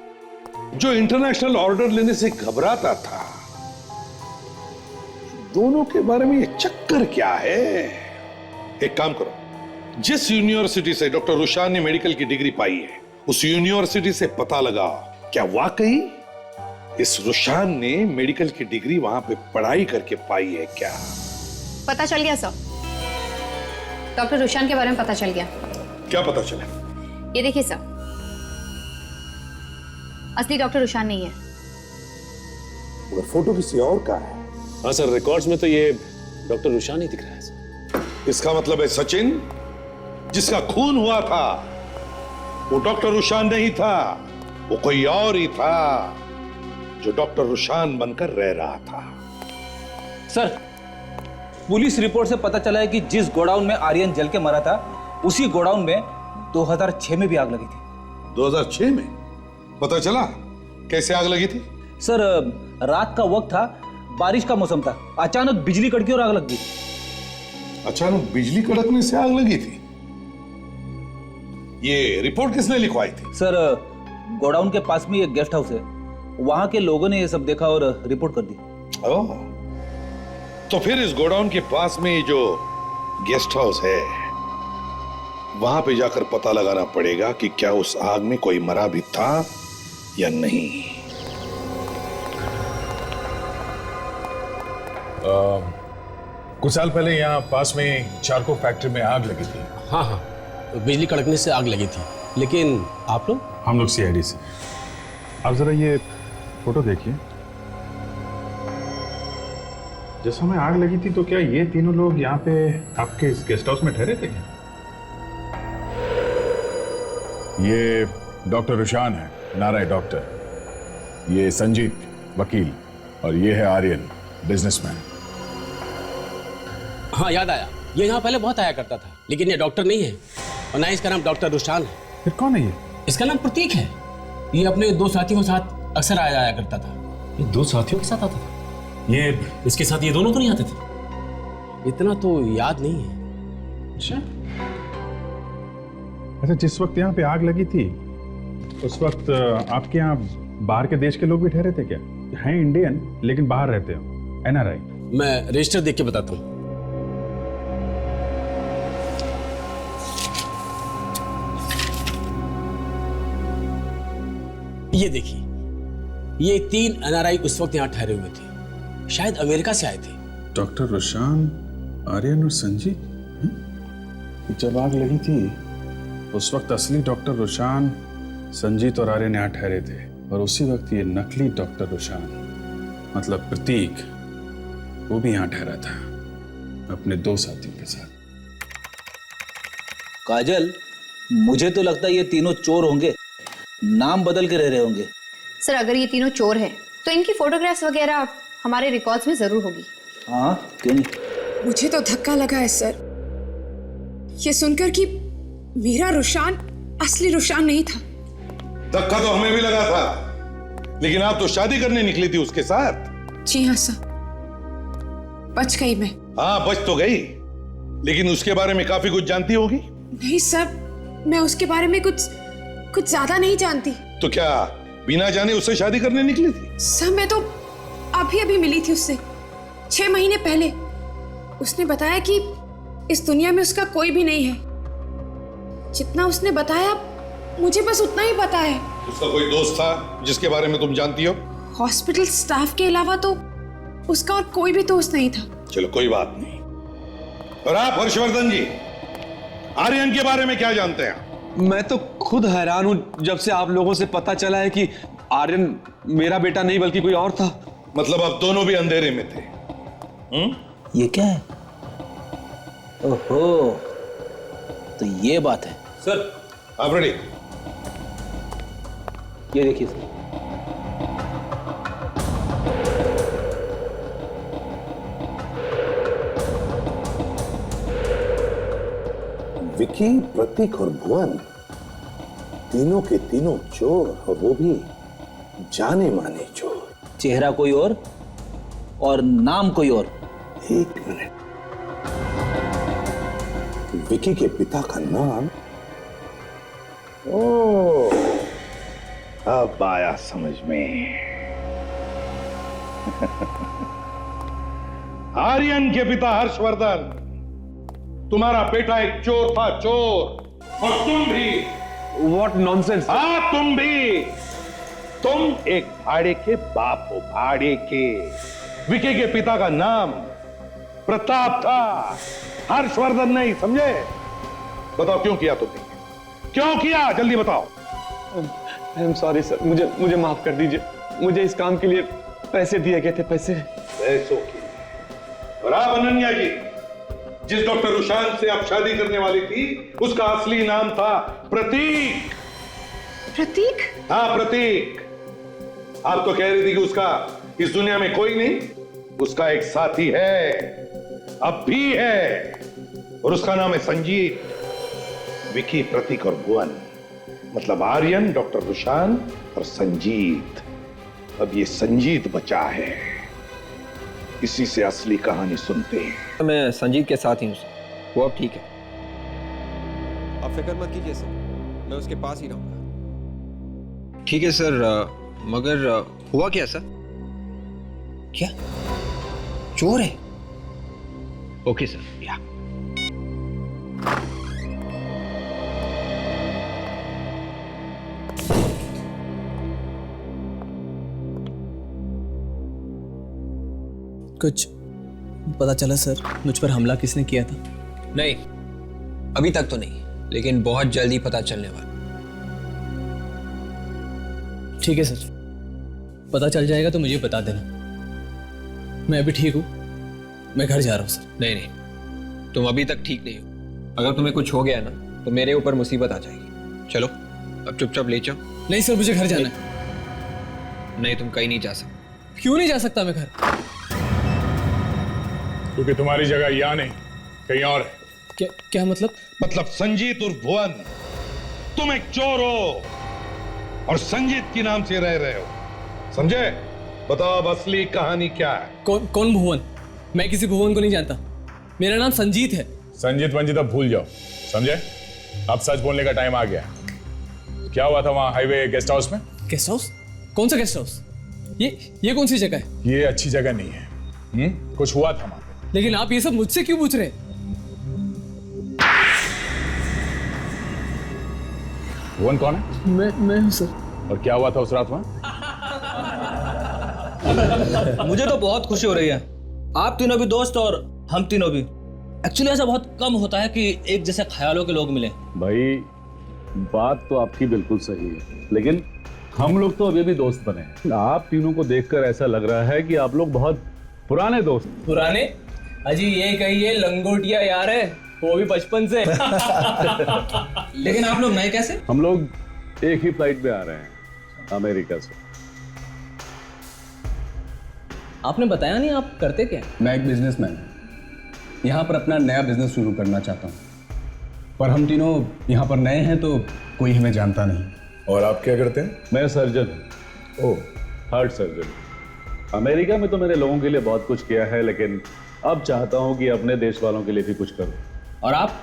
S7: जो इंटरनेशनल ऑर्डर लेने से घबराता था। दोनों के बारे में ये चक्कर क्या है? एक काम करो, जिस यूनिवर्सिटी से डॉक्टर रुशान ने मेडिकल की डिग्री पाई है, उस यूनिवर्सिटी से पता लगा क्या वाकई इस रुशान ने मेडिकल की डिग्री वहां पे पढ़ाई करके पाई है क्या?
S11: पता चल गया सर, डॉक्टर रुशान के बारे में पता चल गया।
S7: क्या पता चला?
S11: ये देखिए सर, असली डॉक्टर रुशान नहीं है।
S7: मगर फोटो किसी और का है।
S13: हाँ सर, रिकॉर्ड्स में तो ये डॉक्टर रुशान ही दिख रहा है सर।
S7: इसका मतलब है सचिन, जिसका खून हुआ था, वो डॉक्टर रुशान नहीं था, वो कोई और ही था जो डॉक्टर रुशान बनकर रह रहा था।
S1: सर, पुलिस रिपोर्ट से पता चला है कि जिस गोडाउन में आर्यन जल के मरा था, उसी गोडाउन में 2006 में भी आग लगी थी।
S7: 2006 में? पता चला कैसे आग लगी थी?
S1: सर, रात का वक्त था, बारिश का मौसम था, अचानक बिजली कड़की और आग लग गई।
S7: अचानक बिजली कड़कने से आग लगी थी। ये रिपोर्ट किसने लिखवाई थी?
S1: सर, गोडाउन के पास में एक गेस्ट हाउस है, वहां के लोगों ने ये सब देखा और रिपोर्ट कर दी।
S7: ओह, तो फिर इस गोडाउन के पास में जो गेस्ट हाउस है वहां पे जाकर पता लगाना पड़ेगा कि क्या उस आग में कोई मरा भी था या नहीं।
S9: कुछ साल पहले यहाँ पास में चारको फैक्ट्री में आग लगी थी।
S16: हाँ हाँ, बिजली कड़कने से आग लगी थी। लेकिन आप लोग?
S9: हम लोग सीआईडी से। आप जरा ये फोटो देखिए। जिस समय आग लगी थी तो क्या ये तीनों लोग यहाँ पे आपके इस गेस्ट हाउस में ठहरे थे क्या? ये डॉक्टर रुशान है, एनआरआई डॉक्टर। ये संजीत, वकील, और ये है आर्यन, बिजनेसमैन।
S16: हाँ, याद आया। ये यहाँ पहले बहुत आया करता था, लेकिन ये डॉक्टर नहीं है और ना इसका नाम डॉक्टर रुशान है।
S9: फिर कौन है ये?
S16: इसका नाम प्रतीक है। ये अपने 2 साथियों के साथ अक्सर आया करता था। ये 2 साथियों के साथ आता था? ये इसके साथ ये दोनों तो नहीं आते थे? इतना तो याद नहीं है।
S9: अच्छा, जिस वक्त यहाँ पे आग लगी थी उस वक्त आपके यहाँ बाहर के देश के लोग भी ठहरे थे क्या? हैं इंडियन लेकिन बाहर रहते हो, एनआरआई?
S16: मैं रजिस्टर देख के बताता हूँ। ये देखिए, ये 3 एनआरआई उस वक्त यहाँ ठहरे हुए थे। शायद अमेरिका से आए थे।
S9: डॉक्टर रुशान, आर्यन और संजीत। जब आग लगी थी उस वक्त असली डॉक्टर रुशान, संजीत और आर्यन यहाँ ठहरे थे, और उसी वक्त ये नकली डॉक्टर रुशान, मतलब प्रतीक, वो भी यहाँ ठहरा था अपने 2 साथियों के साथ।
S1: काजल, मुझे तो लगता है ये तीनों चोर होंगे, नाम बदल के रह रहे होंगे।
S11: सर, अगर ये तीनों चोर हैं तो इनकी फोटोग्राफ्स वगैरह हमारे रिकॉर्ड्स में जरूर होगी।
S1: हाँ, क्यों नहीं?
S2: मुझे तो धक्का लगा है सर, ये सुनकर कि मेरा रुशान असली रुशान नहीं था।
S7: धक्का तो हमें भी लगा था, लेकिन आप तो शादी करने निकली थी उसके साथ।
S2: जी हाँ सर, बच गई मैं।
S7: हाँ, बच तो गई, लेकिन उसके बारे में काफी कुछ जानती होगी।
S2: नहीं सर, मैं उसके बारे में कुछ ज्यादा नहीं जानती।
S7: तो क्या बिना जाने उससे शादी करने निकली थी?
S2: सर, मैं तो अभी मिली थी उससे 6 महीने पहले। उसने बताया कि इस दुनिया में उसका कोई भी नहीं है। जितना उसने बताया मुझे बस उतना ही पता है।
S7: उसका कोई दोस्त था जिसके बारे में तुम जानती हो?
S2: हॉस्पिटल स्टाफ के अलावा तो उसका और कोई भी दोस्त नहीं था।
S7: चलो, कोई बात नहीं। और आप हर्षवर्धन जी, आर्यन के बारे में क्या जानते हैं?
S5: मैं तो खुद हैरान हूं जब से आप लोगों से पता चला है कि आर्यन मेरा बेटा नहीं बल्कि कोई और था।
S7: मतलब आप दोनों भी अंधेरे में थे?
S1: ये क्या है? ओहो, तो ये बात है।
S7: सर, आप रेडी?
S1: ये देखिए सर।
S14: विकी, प्रतीक और भुवन, तीनों के तीनों चोर, और वो भी जाने माने चोर।
S1: चेहरा कोई और नाम कोई और।
S14: 1 मिनट, विकी के पिता का नाम, ओह, अब आया समझ में।
S7: आर्यन के पिता हर्षवर्धन, तुम्हारा बेटा एक चोर था, चोर। और तुम भी।
S5: What nonsense!
S7: हाँ, तुम भी। तुम एक भाड़े के बाप हो, भाड़े के। विकी के पिता का नाम प्रताप था, हर्षवर्धन नहीं, समझे? बताओ क्यों किया तुमने? क्यों किया? जल्दी बताओ।
S5: आई एम सॉरी सर, मुझे माफ कर दीजिए। मुझे इस काम के लिए पैसे दिए गए थे, पैसों के।
S7: और आप अनन्या जी, जिस डॉक्टर रुशान से आप शादी करने वाली थी, उसका असली नाम था प्रतीक।
S2: प्रतीक?
S7: हाँ, प्रतीक। आप तो कह रही थी कि उसका इस दुनिया में कोई नहीं। उसका एक साथी है, अब भी है, और उसका नाम है संजीत। विकी, प्रतीक और भुवन, मतलब आर्यन, डॉक्टर रुशान और संजीत। अब ये संजीत बचा है, इसी से असली कहानी सुनते हैं।
S8: मैं संजीत के साथ ही हूँ। वो अब ठीक है। आप फिक्र मत कीजिए सर, मैं उसके पास ही रहूंगा। ठीक है सर, मगर हुआ क्या सर? क्या चोर है? ओके सर, या
S1: कुछ पता चला सर मुझ पर हमला किसने किया था?
S8: नहीं, अभी तक तो नहीं, लेकिन बहुत जल्दी पता चलने वाला।
S1: ठीक है सर, पता चल जाएगा तो मुझे बता देना। मैं अभी ठीक हूँ, मैं घर जा रहा हूँ सर।
S8: नहीं नहीं, तुम अभी तक ठीक नहीं हो। अगर तुम्हें कुछ हो गया ना तो मेरे ऊपर मुसीबत आ जाएगी। चलो अब चुपचाप ले जाओ।
S1: नहीं सर, मुझे घर जाना है।
S8: नहीं, तुम कहीं नहीं जा सकते।
S1: क्यों नहीं जा सकता मैं घर?
S9: क्योंकि तुम्हारी जगह यहाँ नहीं, कहीं और है।
S1: क्या मतलब?
S7: मतलब संजीत उर्फ भुवन, तुम एक चोर हो और संजीत के नाम से रह रहे हो, समझे? बताओ अब असली कहानी क्या है?
S1: कौन भुवन? मैं किसी भुवन को नहीं जानता, मेरा नाम संजीत है।
S9: संजीत वंजीत अब भूल जाओ, समझे? अब सच बोलने का टाइम आ गया। क्या हुआ था वहां हाईवे गेस्ट हाउस में?
S1: Guest house? कौन सा गेस्ट हाउस? ये कौन सी जगह है?
S9: ये अच्छी जगह नहीं है। कुछ हुआ था वहां पे।
S1: लेकिन आप ये सब मुझसे क्यों पूछ रहे हैं?
S9: भुवन कौन है?
S1: मैं हूं सर।
S9: और क्या हुआ था उस रात वहां?
S1: मुझे तो बहुत खुशी हो रही है, आप तीनों भी दोस्त और हम तीनों भी। एक्चुअली ऐसा बहुत कम होता है कि एक जैसे ख्यालों के लोग मिले।
S17: भाई बात तो आपकी बिल्कुल सही है, लेकिन हम लोग तो अभी भी दोस्त बने हैं। आप तीनों को देखकर ऐसा लग रहा है कि आप लोग बहुत पुराने दोस्त।
S1: पुराने? अजी ये कहिए लंगोटिया यार है, वो भी बचपन से। लेकिन आप लोग नए कैसे?
S17: हम लोग एक ही फ्लाइट में आ रहे हैं अमेरिका से।
S1: आपने बताया नहीं आप करते क्या?
S18: मैं एक बिजनेसमैन यहाँ पर अपना नया बिजनेस शुरू करना चाहता हूँ, पर हम तीनों यहाँ पर नए हैं तो कोई हमें जानता नहीं।
S9: और आप क्या करते हैं?
S17: मैं सर्जन हूँ। ओह, हार्ट सर्जन। अमेरिका में तो मैंने लोगों के लिए बहुत कुछ किया है, लेकिन अब चाहता हूँ कि अपने देश वालों के लिए भी कुछ करूँ।
S1: और आप?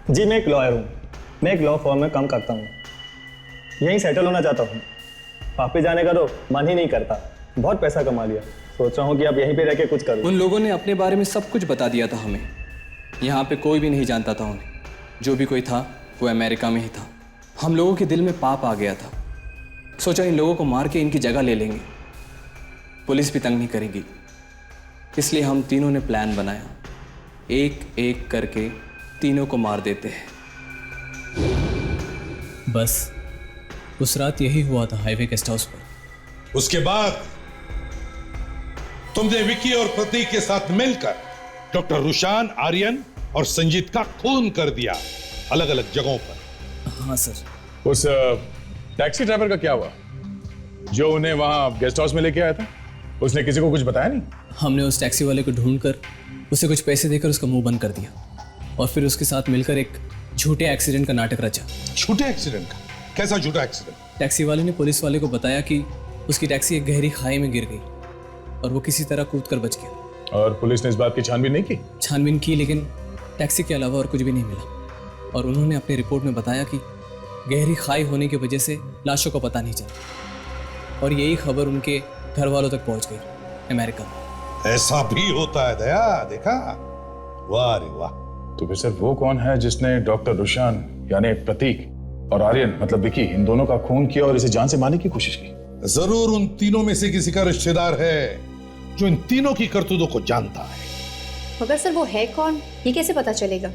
S19: जी मैं एक लॉयर हूँ, मैं एक लॉ फर्म में काम करता हूँ, यहीं सेटल होना चाहता हूँ। वापस जाने का तो मन ही नहीं करता, बहुत पैसा कमा लिया, सोच रहा हूँ कि अब यहीं पे रह के कुछ करूँ।
S1: उन लोगों ने अपने बारे में सब कुछ बता दिया था हमें, यहाँ पे कोई भी नहीं जानता था उन्हें। जो भी कोई था वो अमेरिका में ही था। हम लोगों के दिल में पाप आ गया था, सोचा इन लोगों को मार के इनकी जगह ले लेंगे, पुलिस भी तंग नहीं करेगी। इसलिए हम तीनों ने प्लान बनाया, एक एक करके तीनों को मार देते हैं। बस उस रात यही हुआ था हाईवे गेस्ट हाउस पर।
S7: उसके बाद तुमने विकी और प्रतीक के साथ मिलकर डॉक्टर रुशान, आर्यन और संजीत का खून कर दिया अलग अलग जगहों पर।
S1: हाँ सर।
S9: उस टैक्सी ड्राइवर का क्या हुआ जो उन्हें वहां गेस्ट हाउस में लेके आया था? उसने किसी को कुछ बताया नहीं?
S1: हमने उस टैक्सी वाले को ढूंढकर उसे कुछ पैसे देकर उसका मुंह बंद कर दिया और फिर उसके साथ मिलकर एक झूठे एक्सीडेंट का नाटक रचा।
S7: झूठे एक्सीडेंट का? कैसा झूठा एक्सीडेंट?
S1: टैक्सी वाले ने पुलिस वाले को बताया कि उसकी टैक्सी एक गहरी खाई में गिर गई और वो किसी तरह कूद कर बच गया।
S9: और पुलिस ने इस बात की छानबीन नहीं की?
S1: छानबीन की, लेकिन टैक्सी के अलावा और कुछ भी नहीं मिला। और उन्होंने अपनी रिपोर्ट में बताया कि गहरी खाई होने की वजह से लाशों का पता नहीं चला और यही खबर उनके घर वालों तक पहुंच गई अमेरिका में।
S7: ऐसा भी होता है दया, देखा? वाह रे वाह।
S9: तो फिर सर वो कौन है जिसने डॉक्टर रुशान यानी प्रतीक और आर्यन मतलब विकी, इन दोनों का खून किया और इसे जान से मारने की कोशिश की?
S7: जरूर उन तीनों में से किसी का रिश्तेदार है जो इन तीनों की करतूतों को जानता है।
S11: मगर सर वो है कौन, ये कैसे पता चलेगा?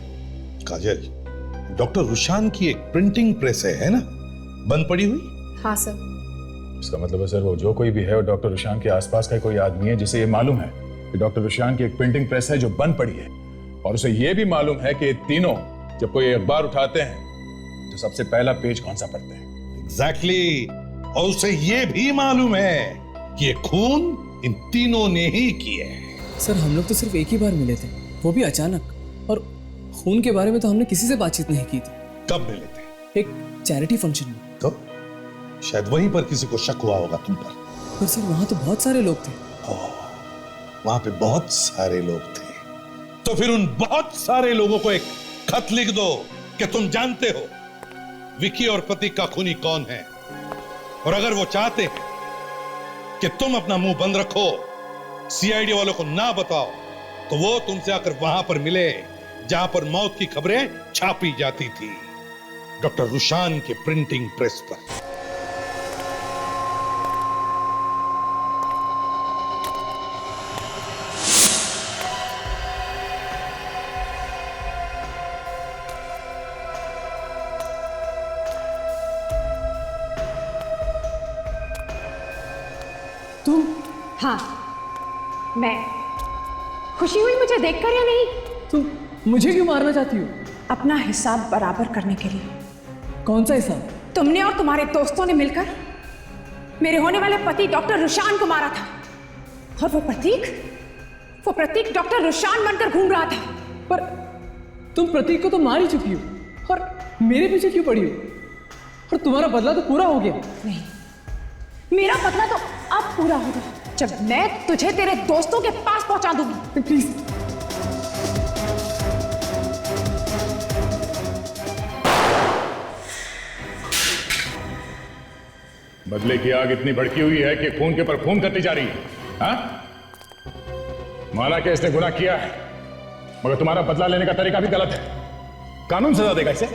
S7: काजल, डॉक्टर रुशान की एक प्रिंटिंग प्रेस है ना, बंद पड़ी हुई?
S11: हाँ सर।
S9: इसका मतलब है सर वो जो कोई भी है वो डॉक्टर रुशान के आसपास का कोई आदमी है जिसे ये मालूम है कि डॉक्टर रुशान की एक प्रिंटिंग प्रेस है जो बंद पड़ी है, और उसे ये भी मालूम है कि तीनों जब कोई अखबार उठाते हैं तो सबसे पहला पेज कौन सा पढ़ते हैं।
S7: एग्जैक्टली। और उसे ये भी मालूम है कि ये खून इन तीनों ने ही किए हैं।
S1: सर हम लोग तो सिर्फ एक ही बार मिले थे, वो भी अचानक, और खून के बारे में तो हमने किसी से बातचीत नहीं की थी।
S7: कब मिले थे?
S1: एक चैरिटी फंक्शन में।
S7: तो शायद वहीं पर किसी को शक हुआ होगा तुम पर।
S1: पर सर वहां तो बहुत सारे लोग थे।
S7: वहां पे बहुत सारे लोग थे, तो फिर उन बहुत सारे लोगों को एक खत लिख दो कि तुम जानते हो विकी और प्रतीक का खूनी कौन है, और अगर वो चाहते हैं कि तुम अपना मुंह बंद रखो, सीआईडी वालों को ना बताओ, तो वो तुमसे आकर वहां पर मिले जहां पर मौत की खबरें छापी जाती थी, डॉक्टर रुशान के प्रिंटिंग प्रेस पर।
S2: तुम? हाँ, मैं। खुशी हुई मुझे देखकर या नहीं?
S20: तुम मुझे क्यों मारना चाहती हो?
S2: अपना हिसाब बराबर करने के लिए।
S20: कौन सा हिसाब?
S2: तुमने और तुम्हारे दोस्तों ने मिलकर मेरे होने वाले पति डॉक्टर रुशान को मारा था, और वो प्रतीक डॉक्टर रुशान बनकर घूम रहा था।
S20: पर तुम प्रतीक को तो मार ही चुकी हो, और मेरे पीछे क्यों पड़ी हो? और तुम्हारा बदला तो पूरा हो गया।
S2: नहीं, मेरा बदला तो अब पूरा होगा जब मैं तुझे तेरे दोस्तों के पास पहुंचा दूंगी।
S20: प्लीज।
S9: बदले की आग इतनी भड़की हुई है कि खून के पर खून करती जा रही है। हाँ? माना कि इसने गुनाह किया है, मगर तुम्हारा बदला लेने का तरीका भी गलत है। कानून सजा देगा इसे।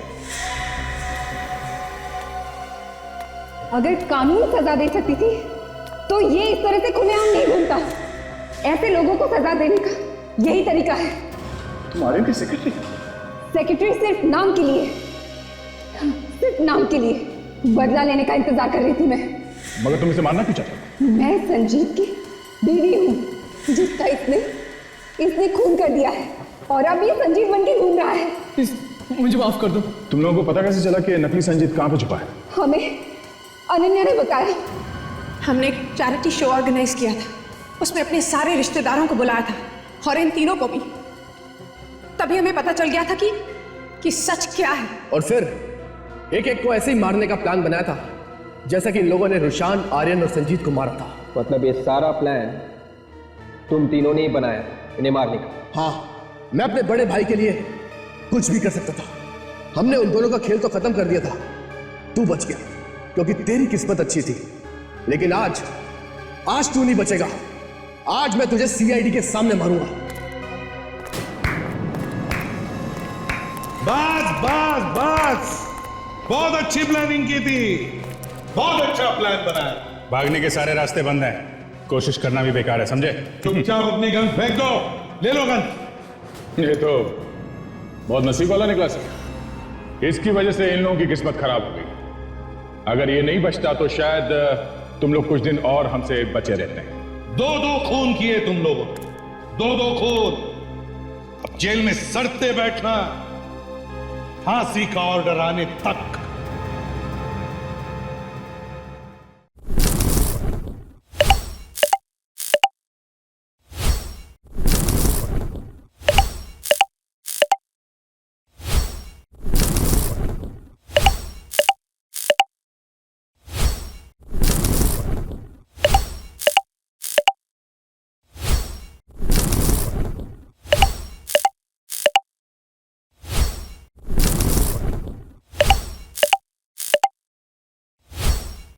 S11: अगर कानून सजा दे सकती थी तो ये इस तरह से खुलेआम नहीं घूमता। ऐसे लोगों को सजा देने का यही तरीका है।
S13: तुम्हारे की सेक्रेटरी?
S11: सेक्रेटरी सिर्फ नाम के लिए, सिर्फ नाम के लिए बदला लेने का इंतजार कर रही थी मैं।
S9: मगर तुम इसे मारना क्यों चाहते?
S11: मैं संजीव की बीवी हूँ जिसका इसने खून कर दिया है, और अब ये संजीव बन के घूम रहा है।
S20: मुझे माफ कर दो।
S9: तुम लोगों को पता कैसे चला कि नकली संजीत कहां पे छुपा है?
S11: हमें अनन्या ने बताया।
S2: हमने एक चैरिटी शो ऑर्गेनाइज किया था, उसमें अपने सारे रिश्तेदारों को बुलाया था, और इन तीनों को भी। तभी हमें पता चल गया था कि सच क्या है।
S18: और फिर एक एक को ऐसे ही मारने का प्लान बनाया था, जैसा कि इन लोगों ने रुशान, आर्यन और संजीत को मारा था।
S8: मतलब ये सारा प्लान तुम तीनों ने ही बनाया इन्हें मारने का?
S18: हाँ, मैं अपने बड़े भाई के लिए कुछ भी कर सकता था। हमने उन दोनों का खेल तो खत्म कर दिया था। तू बच गया क्योंकि तेरी किस्मत अच्छी थी, लेकिन आज तू नहीं बचेगा। आज मैं तुझे सीआईडी के सामने मारूंगा।
S7: बस बहुत अच्छी प्लानिंग की थी, बहुत अच्छा प्लान बनाया।
S9: भागने के सारे रास्ते बंद हैं, कोशिश करना भी बेकार है, समझे?
S7: चुपचाप अपनी गन फेंक दो, ले लो गन।
S9: ये तो बहुत नसीब वाला निकला सर। इसकी वजह से इन लोगों की किस्मत खराब हो गई। अगर ये नहीं बचता तो शायद तुम लोग कुछ दिन और हमसे बचे रहते हैं।
S7: 2-2 खून किए तुम लोगों, 2-2 खून। अब जेल में सड़ते बैठना, फांसी का ऑर्डर आने तक।